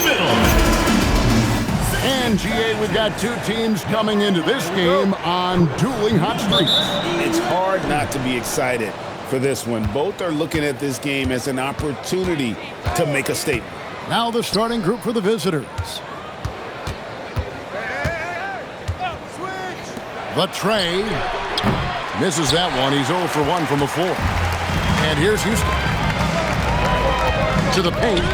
the middle. And GA, we've got two teams coming into this game on dueling hot streaks. It's hard not to be excited for this one. Both are looking at this game as an opportunity to make a statement. Now the starting group for the visitors. The tray. Misses that one. He's 0 for 1 from the floor. And here's Houston. To the paint.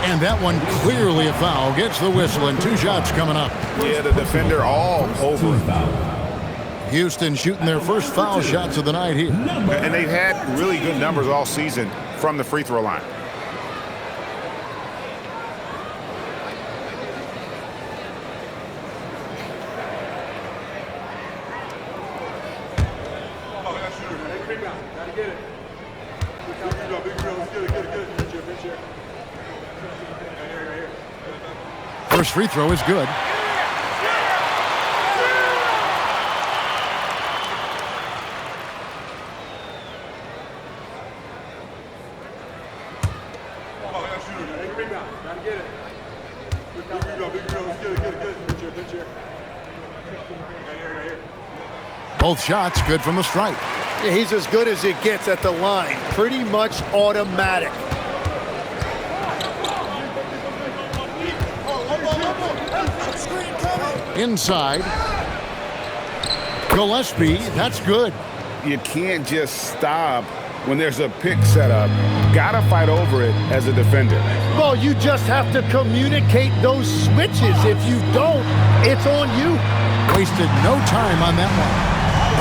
And that one clearly a foul. Gets the whistle and 2 shots coming up. Yeah, the defender all over him. Houston shooting their first foul shots of the night here. And they've had really good numbers all season from the free throw line. First free throw is good. Both shots good from the stripe. Yeah, he's as good as it gets at the line. Pretty much automatic. Inside. Gillespie, that's good. You can't just stop when there's a pick set up. Gotta fight over it as a defender. Well, you just have to communicate those switches. If you don't, it's on you. Wasted no time on that one.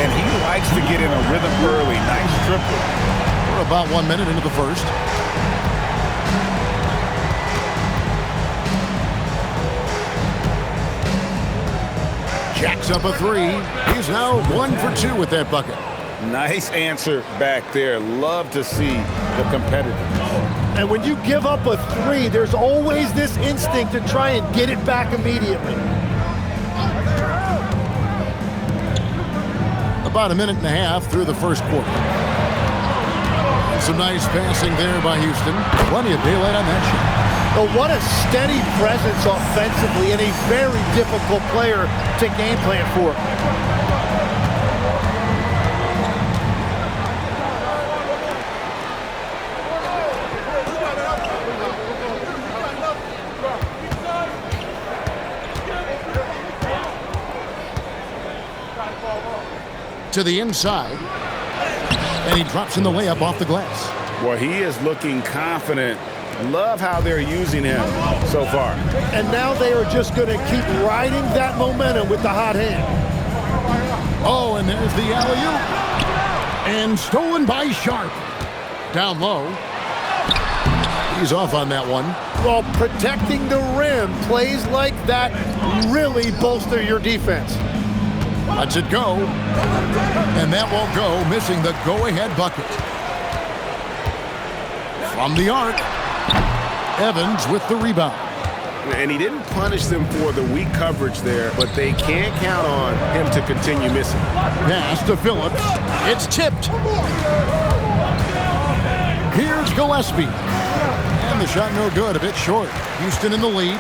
And he likes to get in a rhythm early. Nice triple. We're about 1 minute into the first. Jacks up a 3. He's now 1 for 2 with that bucket. Nice answer back there. Love to see the competitiveness. And when you give up a 3, there's always this instinct to try and get it back immediately. About 1.5 minutes through the first quarter. Some nice passing there by Houston. Plenty of daylight on that shot. But what a steady presence offensively and a very difficult player to game plan for. To the inside. And he drops in the layup off the glass. Well, he is looking confident. Love how they're using him so far. And now they are just going to keep riding that momentum with the hot hand. Oh, and there's the alley-oop. And stolen by Sharp. Down low. He's off on that one. Well, protecting the rim, plays like that really bolster your defense. Lets it go. And that won't go, missing the go-ahead bucket. From the arc. Evans with the rebound. And he didn't punish them for the weak coverage there, but they can't count on him to continue missing. Pass to Phillips. It's tipped. Here's Gillespie. And the shot no good, a bit short. Houston in the lead.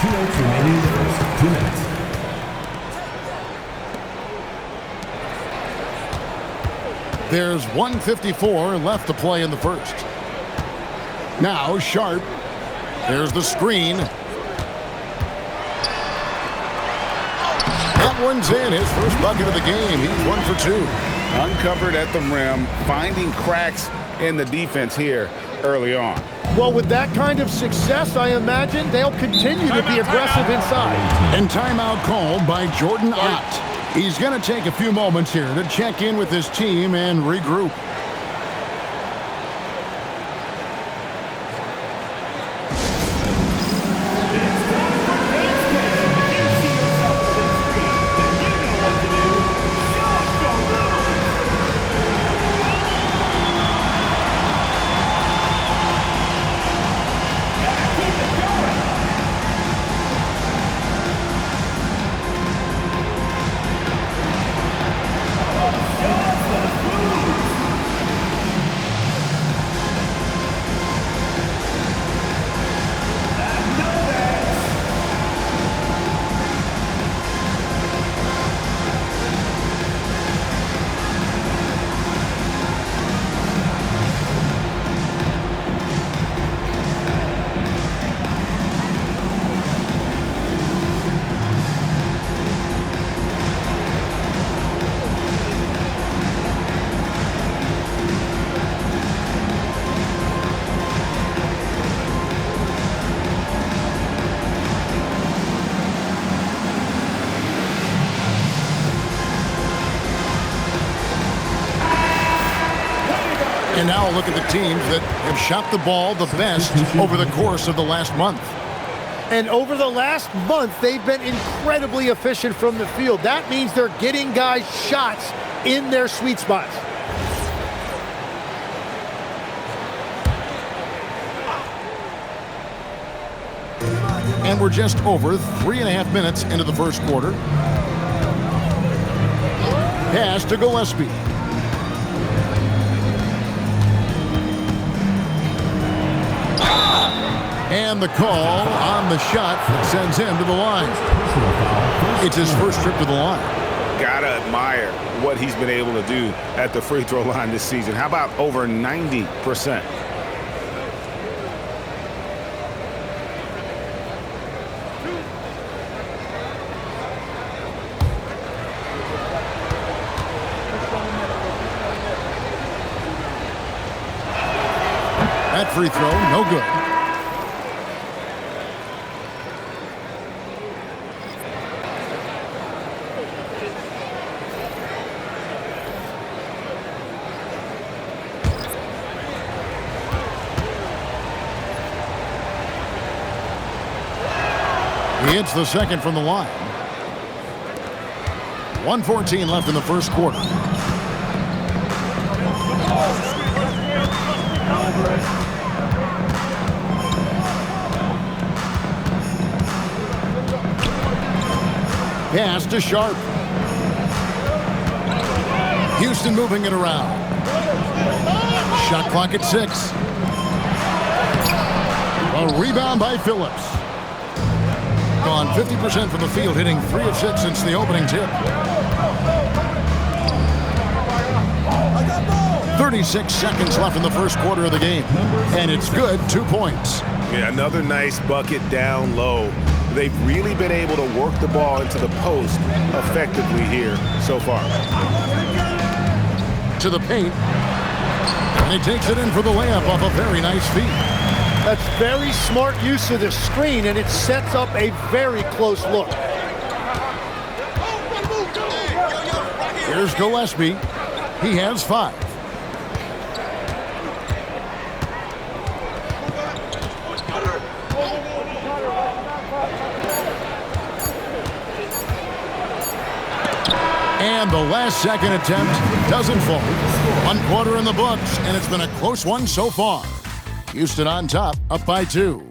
2 minutes remaining in the first. 2 minutes. There's 1:54 left to play in the first. Now Sharp. There's the screen. That one's in. His first bucket of the game. He's 1 for 2. Uncovered at the rim, finding cracks in the defense here early on. Well, with that kind of success, I imagine they'll continue to be aggressive inside. And timeout called by Jordan Ott. He's going to take a few moments here to check in with his team and regroup. Now look at the teams that have shot the ball the best over the course of the last month. And over the last month, they've been incredibly efficient from the field. That means they're getting guys shots in their sweet spots. And we're just over 3.5 minutes into the first quarter. Pass to Gillespie. And the call on the shot that sends him to the line. It's his first trip to the line. Gotta admire what he's been able to do at the free throw line this season. How about over 90%? That free throw, no good. He hits the second from the line. 1:14 left in the first quarter. Pass to Sharp. Houston moving it around. Shot clock at 6. A rebound by Phillips. Gone 50% from the field, hitting 3 of 6 since the opening tip. 36 seconds left in the first quarter of the game. And it's good, 2 points. Yeah, another nice bucket down low. They've really been able to work the ball into the post effectively here so far. To the paint. And he takes it in for the layup off a very nice feed. That's very smart use of the screen, and it sets up a very close look. Here's Gillespie. He has 5. And the last second attempt doesn't fall. 1 quarter in the books, and it's been a close one so far. Houston on top, up by 2.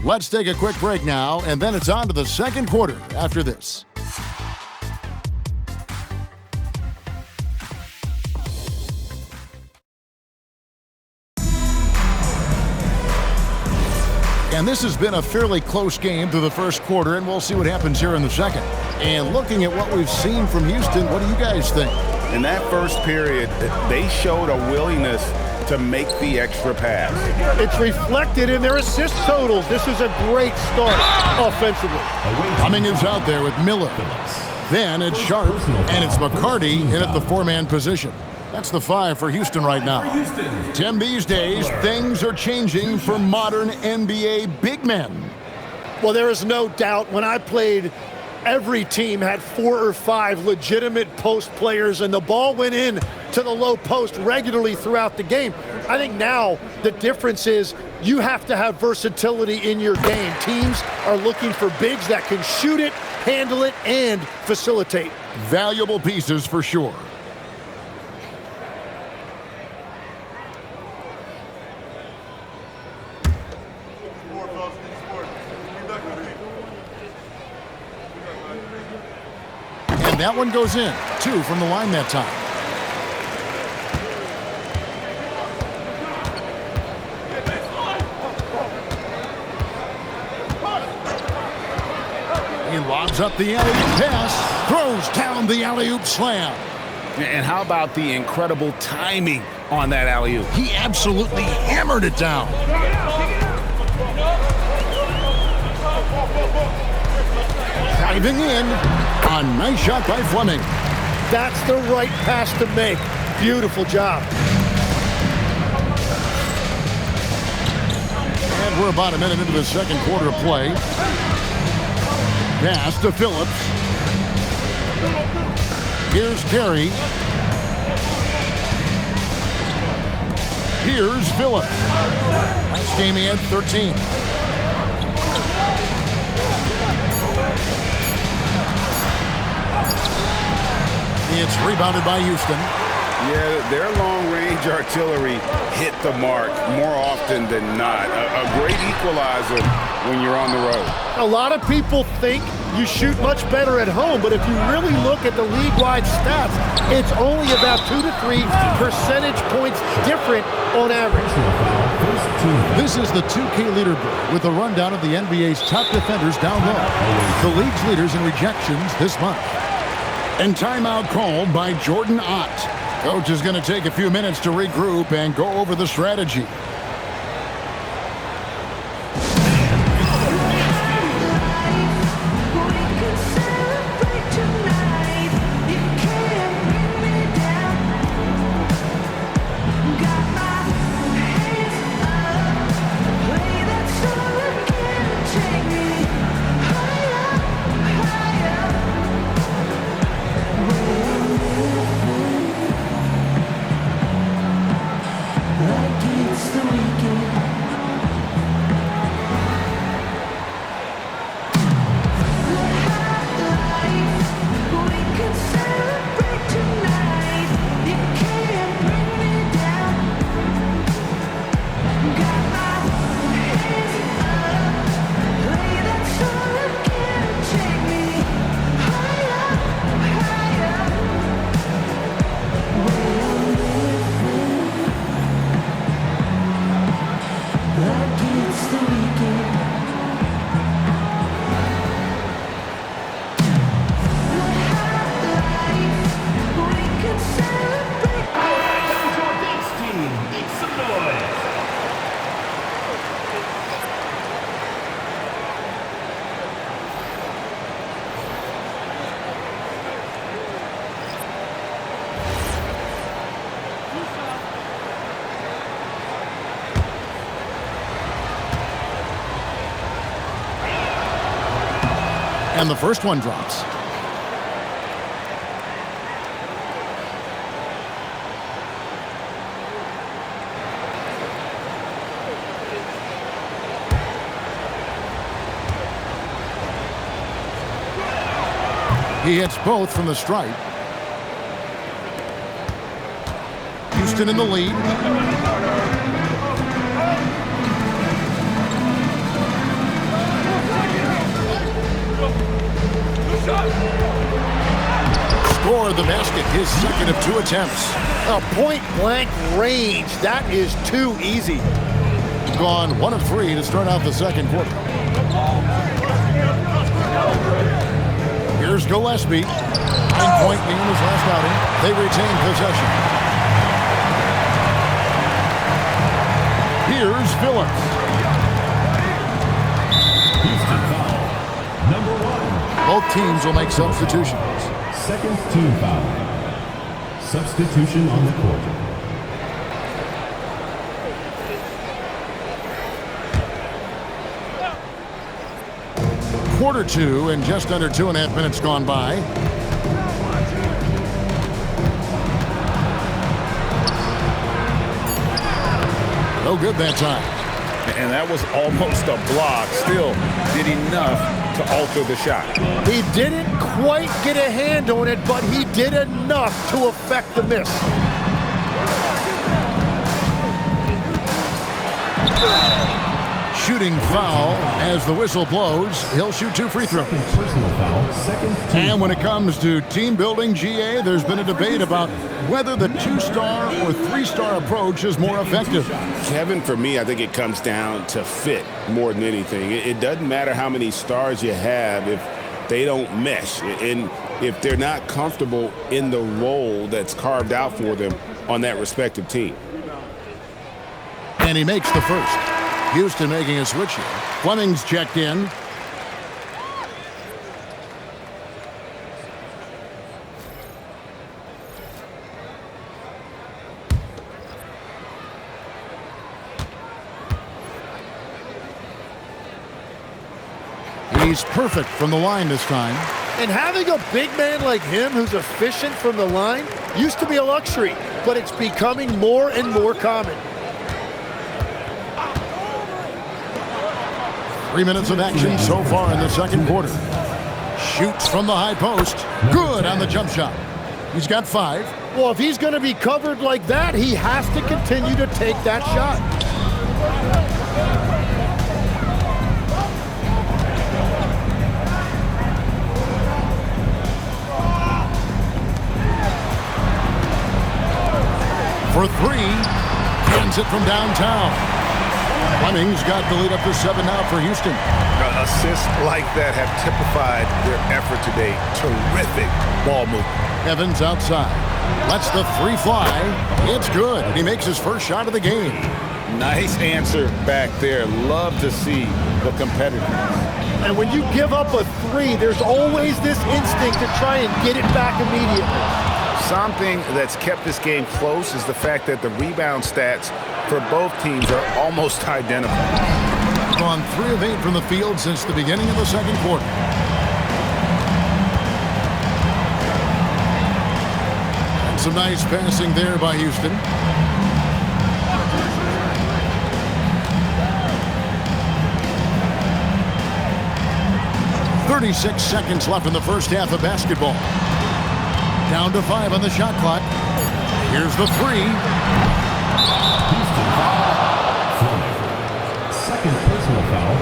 Let's take a quick break now, and then it's on to the second quarter after this. And this has been a fairly close game through the first quarter, and we'll see what happens here in the second. And looking at what we've seen from Houston, what do you guys think? In that first period, they showed a willingness to make the extra pass. It's reflected in their assist totals. This is a great start offensively. Cummings out there with Miller. Then it's Sharp, and it's McCarty in at the 4-man position. That's the 5 for Houston right now. Tim, these days, things are changing for modern NBA big men. Well, there is no doubt when I played, every team had 4 or 5 legitimate post players, and the ball went in to the low post regularly throughout the game. I think now the difference is you have to have versatility in your game. Teams are looking for bigs that can shoot it, handle it, and facilitate. Valuable pieces for sure. And that one goes in. 2 from the line that time. He lobs up the alley-oop pass, throws down the alley-oop slam. And how about the incredible timing on that alley-oop? He absolutely hammered it down. Driving in, a nice shot by Fleming. That's the right pass to make. Beautiful job. And we're about a minute into the second quarter of play. Pass to Phillips. Here's Terry. Here's Phillips. Last game he had 13. It's rebounded by Houston. Yeah, their long-range artillery hit the mark more often than not. A great equalizer when you're on the road. A lot of people think you shoot much better at home, but if you really look at the league-wide stats, it's only about 2 to 3 percentage points different on average. This is the 2K leaderboard with a rundown of the NBA's top defenders down low. The league's leaders in rejections this month. And timeout called by Jordan Ott. Coach is going to take a few minutes to regroup and go over the strategy. And the first one drops. He hits both from the stripe. Houston in the lead. Score the basket, his second of 2 attempts. A point-blank range. That is too easy. Gone 1 of 3 to start out the second quarter. Here's Gillespie. 9-point lead in his last outing. They retain possession. Here's Phillips. Houston foul. Number 1. Both teams will make substitutions. Second team foul. Substitution on the court. Quarter 2 and just under 2.5 minutes gone by. No good that time. And that was almost a block. Still did enough to alter the shot. He didn't quite get a hand on it, but he did enough to affect the miss. Shooting foul as the whistle blows. He'll shoot 2 free throws. Personal foul. Second team. And when it comes to team building, GA, there's been a debate about whether the 2-star or 3-star approach is more effective. Kevin, for me, I think it comes down to fit more than anything. It doesn't matter how many stars you have if they don't mesh. And if they're not comfortable in the role that's carved out for them on that respective team. And he makes the first. Houston making a switch here. Fleming's checked in. He's perfect from the line this time. And having a big man like him who's efficient from the line used to be a luxury, but it's becoming more and more common. 3 minutes of action so far in the second quarter. Shoots from the high post. Good on the jump shot. He's got 5. Well, if he's going to be covered like that, he has to continue to take that shot. For 3. Hands it from downtown. Fleming's got the lead up to 7 now for Houston. Assists like that have typified their effort today. Terrific ball movement. Evans outside. Lets the 3 fly. It's good. He makes his first shot of the game. Nice answer back there. Love to see the competitiveness. And when you give up a 3, there's always this instinct to try and get it back immediately. Something that's kept this game close is the fact that the rebound stats for both teams are almost identical. Gone 3 of 8 from the field since the beginning of the second quarter. And some nice passing there by Houston. "36 seconds left in the first half of basketball. Down to 5 on the shot clock. Here's the 3. Houston foul. Second personal foul.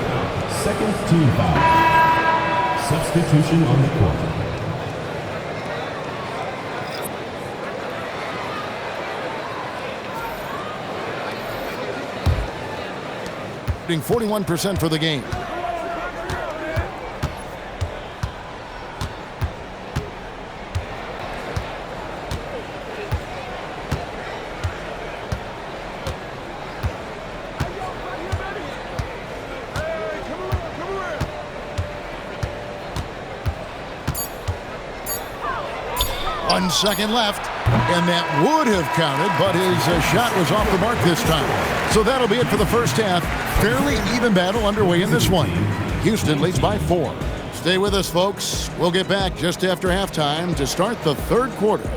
Second team foul. Substitution on the court. 41% for the game. One second left, and that would have counted, but his shot was off the mark this time. So that'll be it for the first half. Fairly even battle underway in this one. Houston leads by 4. Stay with us, folks. We'll get back just after halftime to start the third quarter.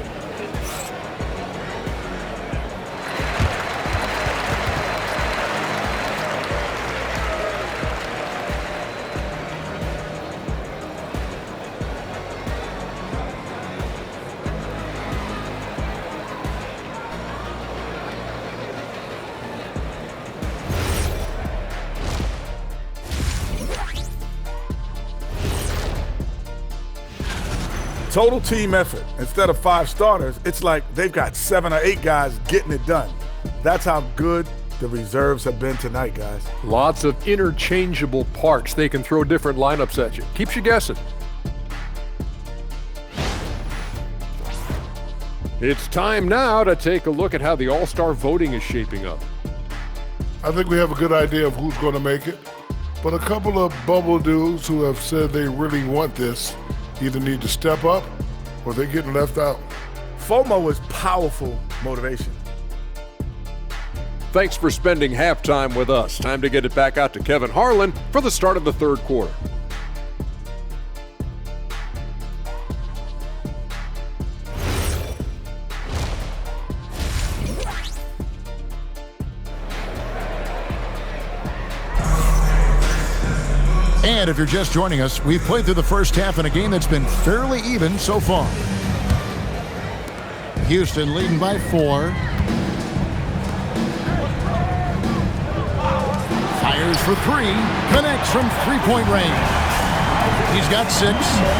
Total team effort. Instead of 5 starters, it's like they've got 7 or 8 guys getting it done. That's how good the reserves have been tonight, guys. Lots of interchangeable parts. They can throw different lineups at you. Keeps you guessing. It's time now to take a look at how the All-Star voting is shaping up. I think we have a good idea of who's going to make it, but a couple of bubble dudes who have said they really want this either need to step up or they're getting left out. FOMO is powerful motivation. Thanks for spending halftime with us. Time to get it back out to Kevin Harlan for the start of the third quarter. And if you're just joining us, we've played through the first half in a game that's been fairly even so far. Houston leading by 4. Fires for 3. Connects from three-point range. He's got 6.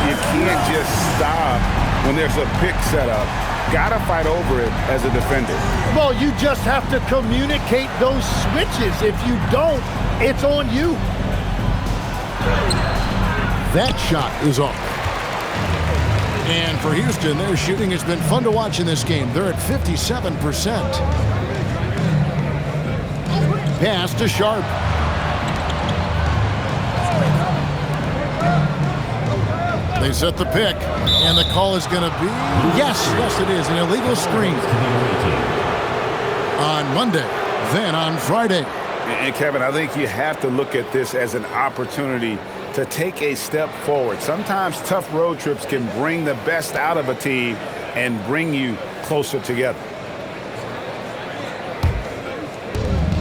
You can't just stop when there's a pick set up. Gotta fight over it as a defender. Well, you just have to communicate those switches. If you don't, it's on you. That shot is off. And for Houston, their shooting has been fun to watch in this game. They're at 57%. Pass to Sharp. They set the pick, and the call is going to be, yes, it is, an illegal screen. On Monday, then on Friday. And Kevin, I think you have to look at this as an opportunity to take a step forward. Sometimes tough road trips can bring the best out of a team and bring you closer together.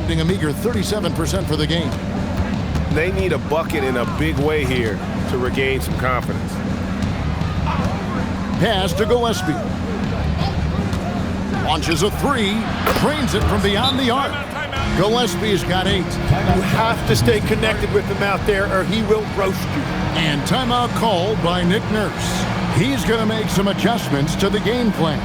A meager 37% for the game. They need a bucket in a big way here to regain some confidence. Pass to Gillespie. Launches a three. Drains it from beyond the arc. Gillespie's got 8. You have to stay connected with him out there or he will roast you. And timeout called by Nick Nurse. He's going to make some adjustments to the game plan.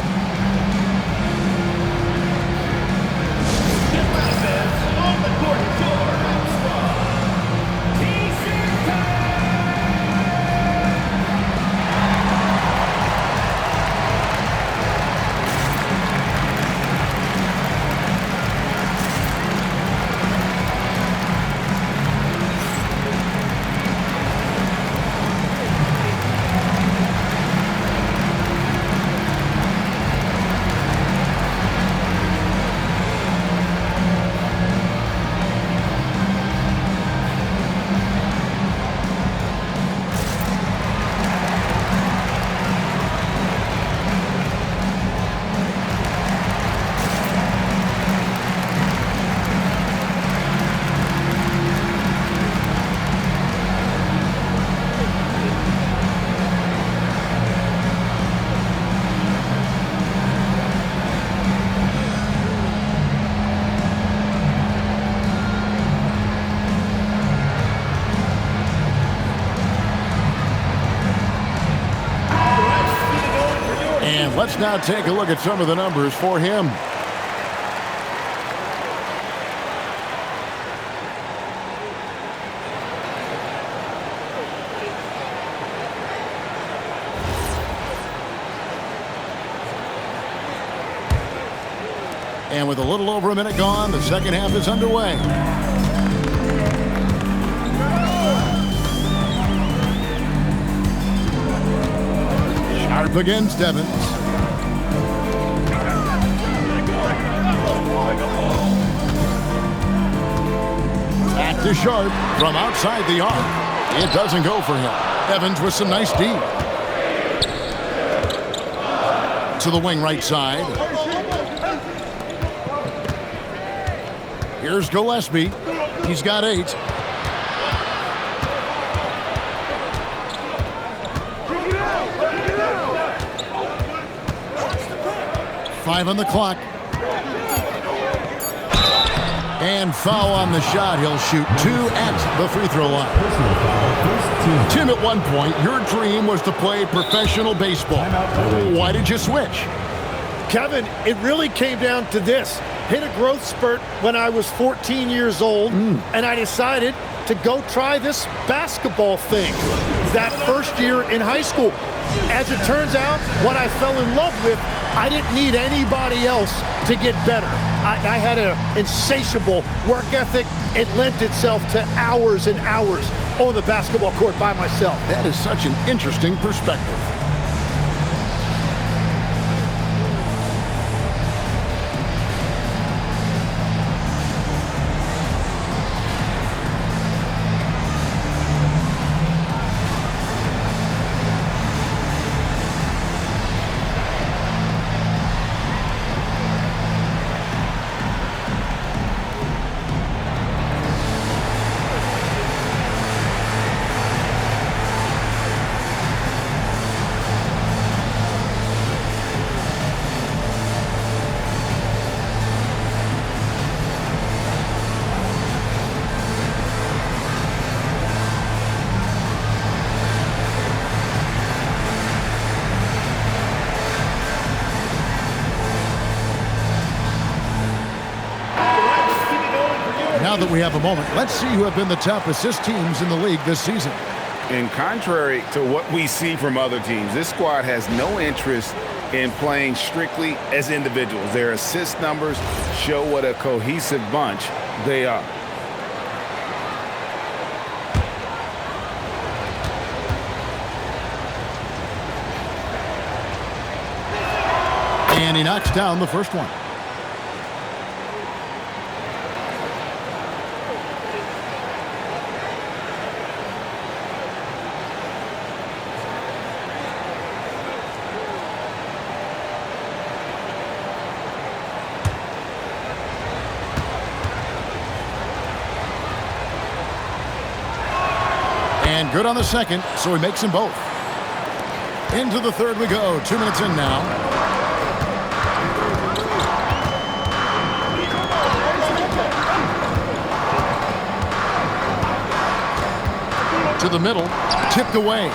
And let's now take a look at some of the numbers for him. And with a little over a minute gone, the second half is underway. Sharp against Evans. Back to Sharp from outside the arc. It doesn't go for him. Evans with some nice D. To the wing right side. Here's Gillespie. He's got 8. Five on the clock. And foul on the shot. He'll shoot 2 at the free throw line. Tim, at one point, your dream was to play professional baseball. Why did you switch? Kevin, it really came down to this. Hit a growth spurt when I was 14 years old, and I decided to go try this basketball thing that first year in high school. As it turns out, what I fell in love with, I didn't need anybody else to get better. I had an insatiable work ethic. It lent itself to hours and hours on the basketball court by myself. That is such an interesting perspective. Now that we have a moment, let's see who have been the top assist teams in the league this season. And contrary to what we see from other teams, this squad has no interest in playing strictly as individuals. Their assist numbers show what a cohesive bunch they are. And he knocks down the first one. And good on the second, so he makes them both. Into the third we go. 2 minutes in now. To the middle, tipped away.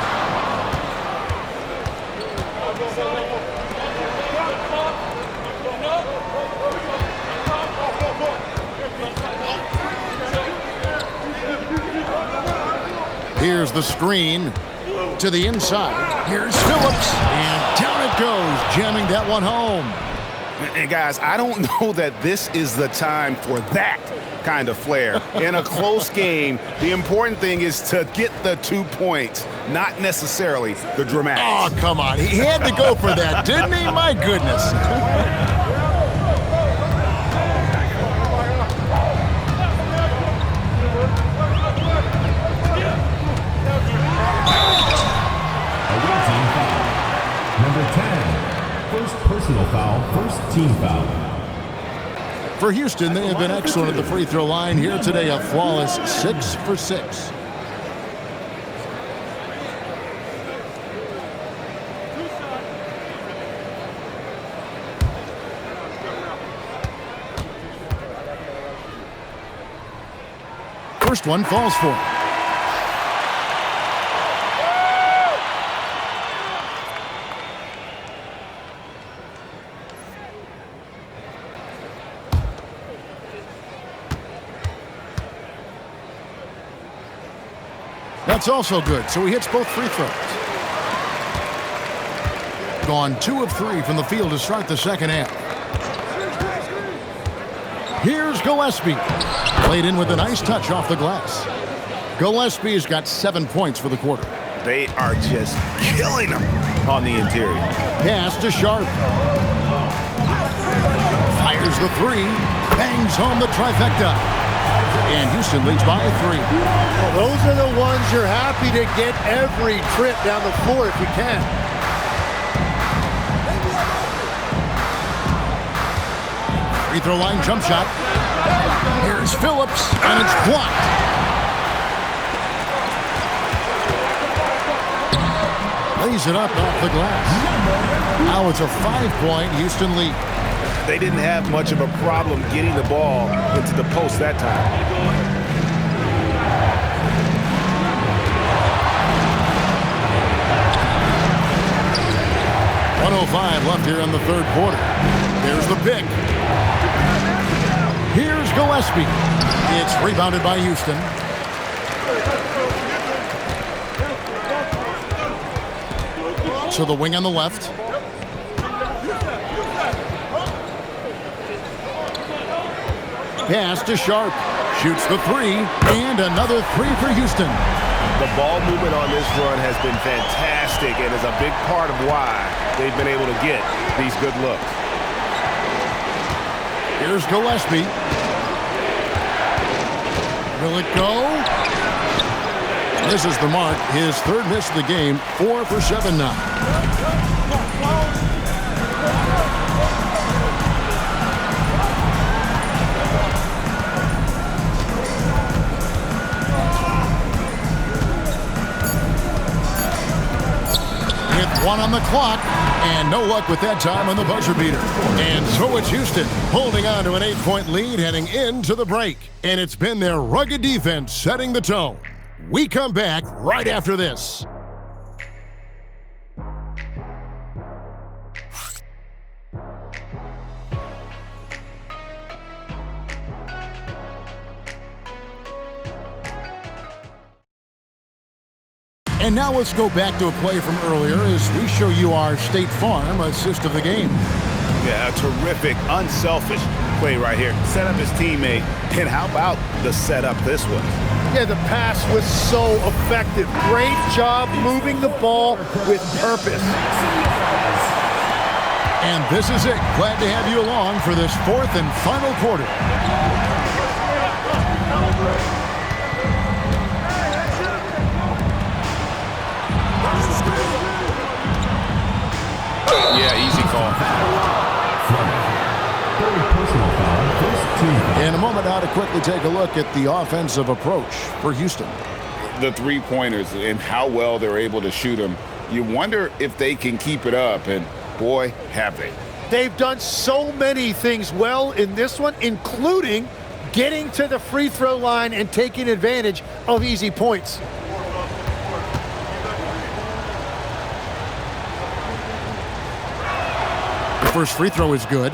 Here's the screen to the inside. Here's Phillips, and down it goes, jamming that one home. And guys, I don't know that this is the time for that kind of flair. In a close game, the important thing is to get the 2 points, not necessarily the dramatics. Oh, come on. He had to go for that, didn't he? My goodness. Number 10, first personal foul, first team foul. For Houston, they have been excellent at the free throw line here today, a flawless 6 for 6. First one falls for him. That's also good, so he hits both free throws. Gone 2 of 3 from the field to start the second half. Here's Gillespie. Played in with a nice touch off the glass. Gillespie has got 7 points for the quarter. They are just killing them on the interior. Pass to Sharp. Fires the 3. Bangs home the trifecta. And Houston leads by 3. Well, those are the ones you're happy to get every trip down the floor if you can. Free throw line jump shot. Here's Phillips, and it's blocked. Lays it up off the glass. Now it's a 5-point Houston lead. They didn't have much of a problem getting the ball into the post that time. 1:05 left here in the third quarter. There's the pick. Here's Gillespie. It's rebounded by Houston. To the wing on the left. Pass to Sharp. Shoots the 3, and another 3 for Houston. The ball movement on this run has been fantastic and is a big part of why they've been able to get these good looks. Here's Gillespie. Will it go? This is the mark. His third miss of the game. 4 for 7 now. With 1 on the clock, and no luck with that time on the buzzer beater. And so it's Houston holding on to an 8-point lead heading into the break. And it's been their rugged defense setting the tone. We come back right after this. And now let's go back to a play from earlier as we show you our State Farm assist of the game. Yeah, a terrific, unselfish play right here. Set up his teammate, and how about the setup this one? Yeah, the pass was so effective. Great job moving the ball with purpose. And this is it. Glad to have you along for this fourth and final quarter. Yeah, easy call. In a moment now to quickly take a look at the offensive approach for Houston. the three-pointers and how well they're able to shoot them. You wonder if they can keep it up, and boy, have they. They've done so many things well in this one, including getting to the free throw line and taking advantage of easy points. The first free throw is good.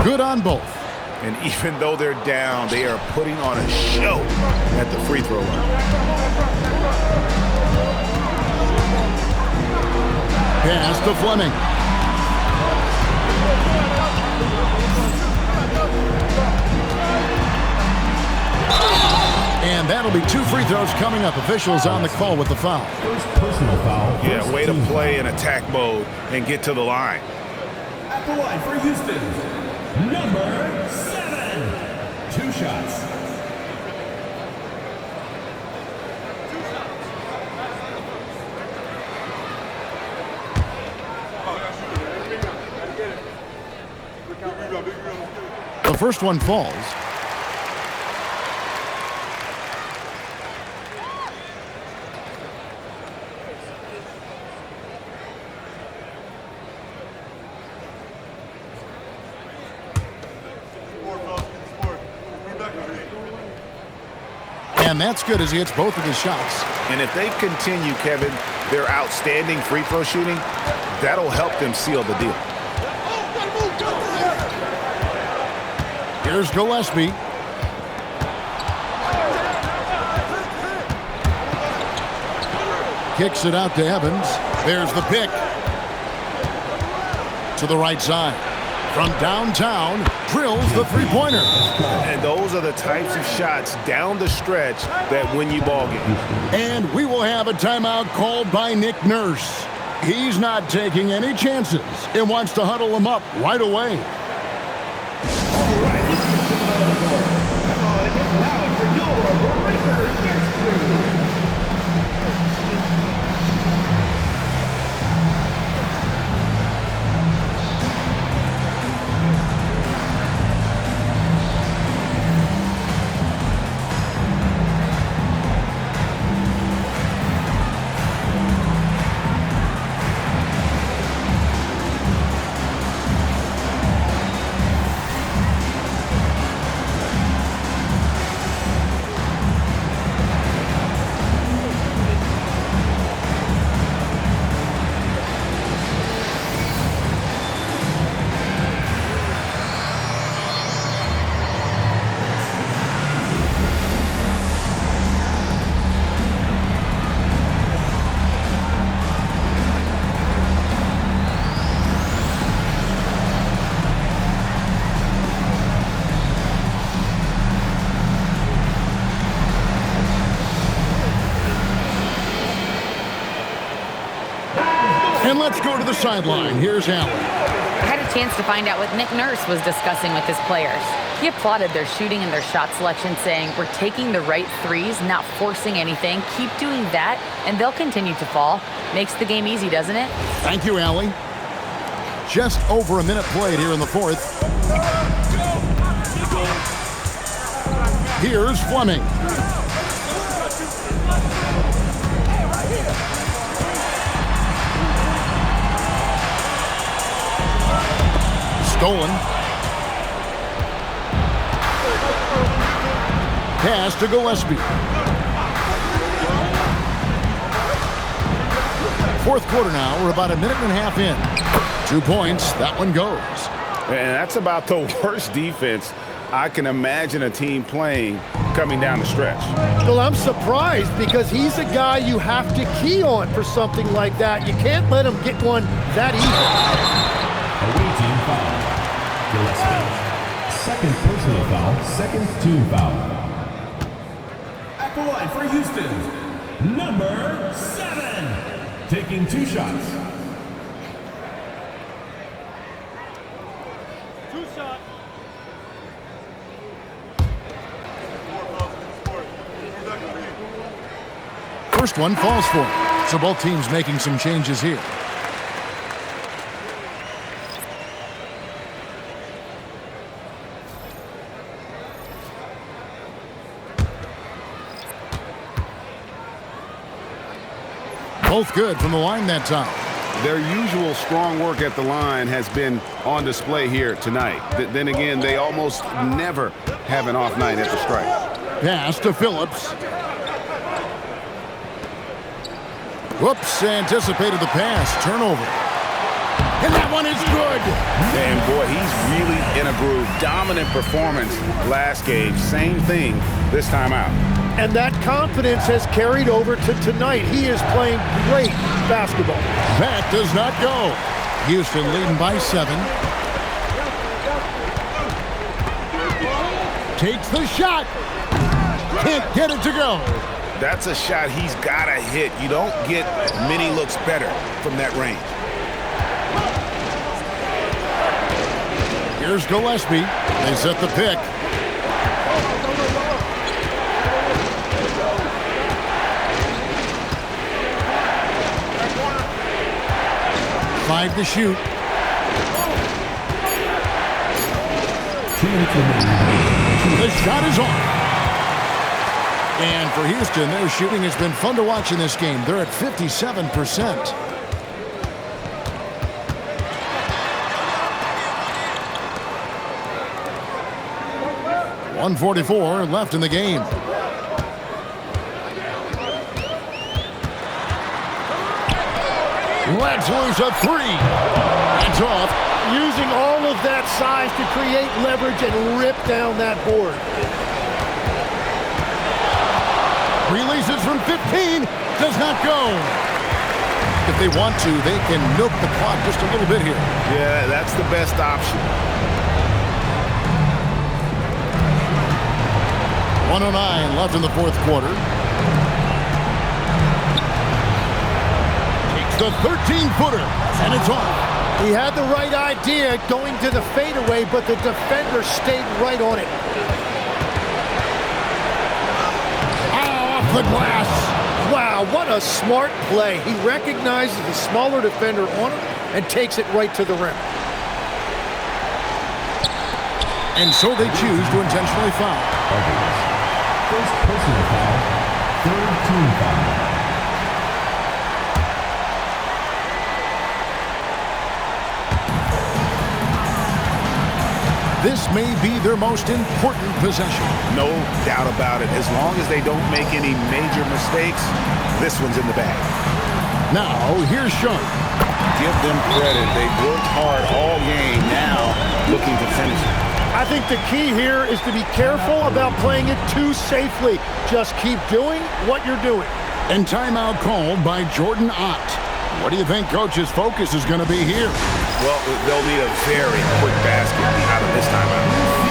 Good on both. And even though they're down, they are putting on a show at the free throw line. Pass to Fleming. And that'll be 2 free throws coming up. Officials on the call with the foul. First personal foul. Yeah, way to play in attack mode and get to the line. At the line for Houston, number 7. 2 shots. The first one falls. And that's good as he hits both of his shots. And if they continue, Kevin, their outstanding free throw shooting, that'll help them seal the deal. Here's Gillespie. Kicks it out to Evans. There's the pick. To the right side. From downtown, drills the three-pointer. And those are the types of shots down the stretch that win you ball games. And we will have a timeout called by Nick Nurse. He's not taking any chances and wants to huddle them up right away. And let's go to the sideline. Here's Allen. I had a chance to find out what Nick Nurse was discussing with his players. He applauded their shooting and their shot selection, saying, "We're taking the right threes, not forcing anything. Keep doing that, and they'll continue to fall." Makes the game easy, doesn't it? Thank you, Allie. Just over a minute played here in the fourth. Here's Fleming. Stolen. Pass to Gillespie. Fourth quarter now. We're about a minute and a half in. 2 points. That one goes. And that's about the worst defense I can imagine a team playing coming down the stretch. Well, I'm surprised because he's a guy you have to key on for something like that. You can't let him get one that easy. Away team foul. Gillespie. Second personal foul. Second team foul. At the line for Houston, number 7. Taking 2 shots. first one falls for him. So both teams making some changes here. Both good from the line that time. Their usual strong work at the line has been on display here tonight. Then again, they almost never have an off night at the stripe. Pass to Phillips. Whoops, anticipated the pass. Turnover. And that one is good. And boy, he's really in a groove. Dominant performance last game. Same thing this time out. And that confidence has carried over to tonight. He is playing great basketball. That does not go. Houston leading by 7. Takes the shot. Can't get it to go. That's a shot he's got to hit. You don't get many looks better from that range. Here's Gillespie. They set the pick. Five to shoot. The shot is off. And for Houston, their shooting has been fun to watch in this game. They're at 57%. .144 left in the game. Let's lose a 3. That's off. Using all of that size to create leverage and rip down that board. Releases from 15. Does not go. If they want to, they can milk the clock just a little bit here. Yeah, that's the best option. 109 left in the fourth quarter. Takes the 13-footer, and it's off. He had the right idea going to the fadeaway, but the defender stayed right on it. Off the glass. Wow, what a smart play. He recognizes the smaller defender on him and takes it right to the rim. And so they choose to intentionally foul. First personal foul, third team foul. This may be their most important possession. No doubt about it. As long as they don't make any major mistakes, this one's in the bag. Now, here's Sharp. Give them credit. They've worked hard all game, now looking to finish it. I think the key here is to be careful about playing it too safely. Just keep doing what you're doing. And timeout called by Jordan Ott. What do you think Coach's focus is going to be here? Well, they'll need a very quick basket out of this timeout.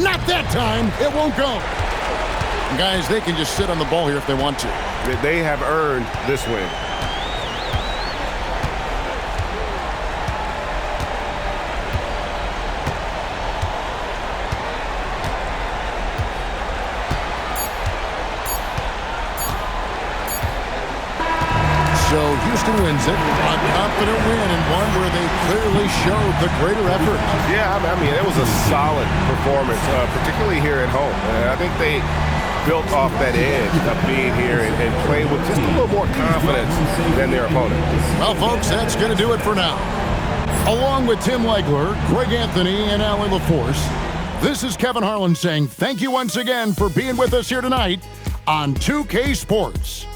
Not that time. It won't go. Guys, they can just sit on the ball here if they want to. They have earned this win. wins it. A confident win and one where they clearly showed the greater effort. Yeah, I mean, it was a solid performance, particularly here at home. I think they built off that edge of being here and played with just a little more confidence than their opponent. Well, folks, that's going to do it for now. Along with Tim Legler, Greg Anthony, and Allie LaForce, this is Kevin Harlan saying thank you once again for being with us here tonight on 2K Sports.